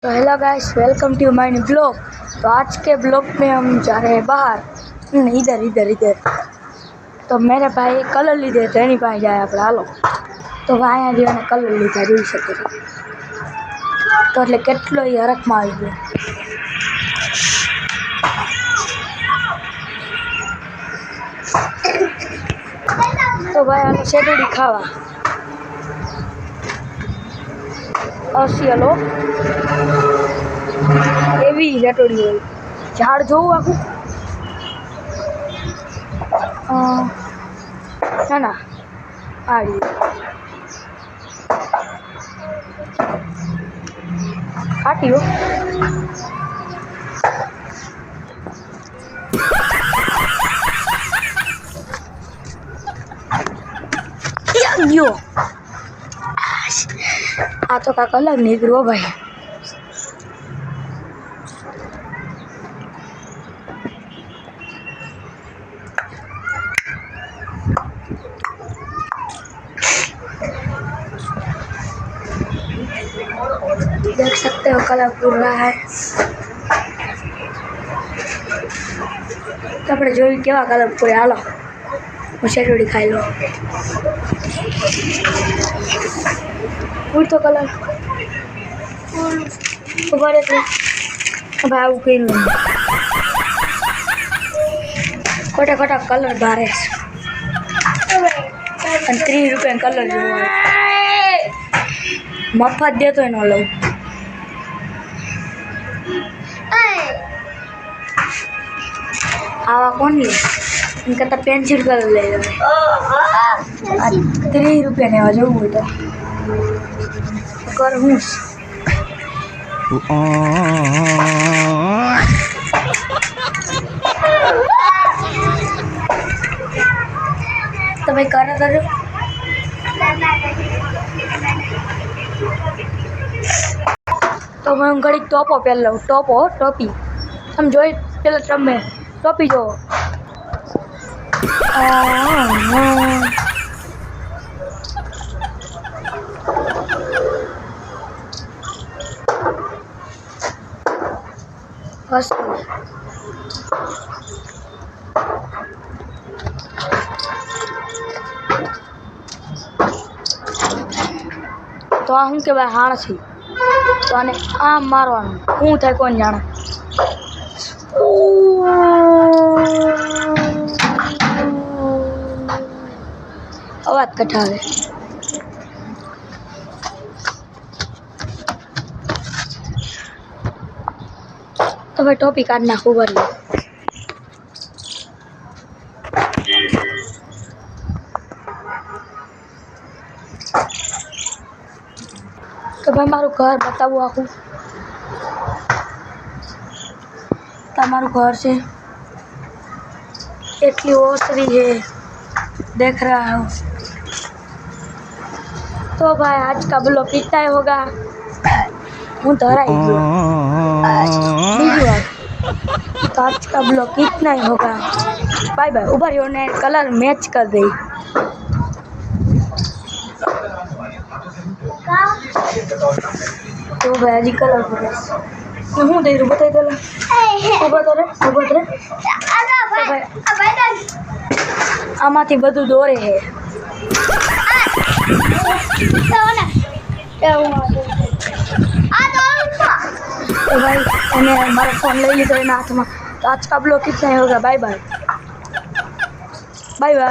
तो hello guys, welcome to my new blog. तो आज के ब्लॉग में हम जा रहे हैं बाहर, इधर इधर इधर। तो मेरे भाई कलर लीधे तो एनी पास जाए આપણે હાલો। તો ભાઈ જીવાને કલર લીધા જોઈ શકો છો। તો એટલે કેટલો હરખમાં આવી ગયો। તો ભાઈ હાલો શેરડી ખાવા આવશે। હાલો એવી રટોડી હોય, ઝાડ જોવું આખું ના ના આડી કાટી હો। ગયો આ તો કાંક અલગ નીકળ્યો ભાઈ। देख सकते हो कलर पूर रहा है। तो अपने जो केवा कलर पूरे हालो હું શેરડી ખાઈ લો। પૂરતો કલર ઉભા રહે ભાઈ, આવું કર્યું ખોટા ખોટા કલર ભારે અને 30 રૂપિયા કલર જેવો મફત દેતો ન લઉં। આવા કોણ લે इनका पेंसिल कलर ले लो। 30 रुपया ने जो हुई तो कर हूँ तो भाई कर करो। तो मैं घड़ी टॉप पहन लो, टॉप हो टोपी हम जो पहले टॉप में टोपी जो तो आ हूँ के भाई हाण छी तो आने आम मारवानुं हूँ थाय कोण जाणे। अवाज कटावे तो भाई टोपी काट नाखू भरी। तो भाई मारू घर बताओ आखू तमारू घर से एटली ओसरी है देख रहा हूँ। तो भाई आज का ब्लॉग कितना ही होगा, हूँ धराई गयो। तो आज का ब्लॉग कितना ही होगा, बाय बाय। उभर ने कलर मैच कर दे। तो भाई आज कलर हूँ दे रू बताई दे उभर आमाथी बधु दोरे है। तो भाई हमारा फोन ले लीधो हाथ में। तो आज का ब्लॉग कितना ही होगा, बाय बाय बाय बाय।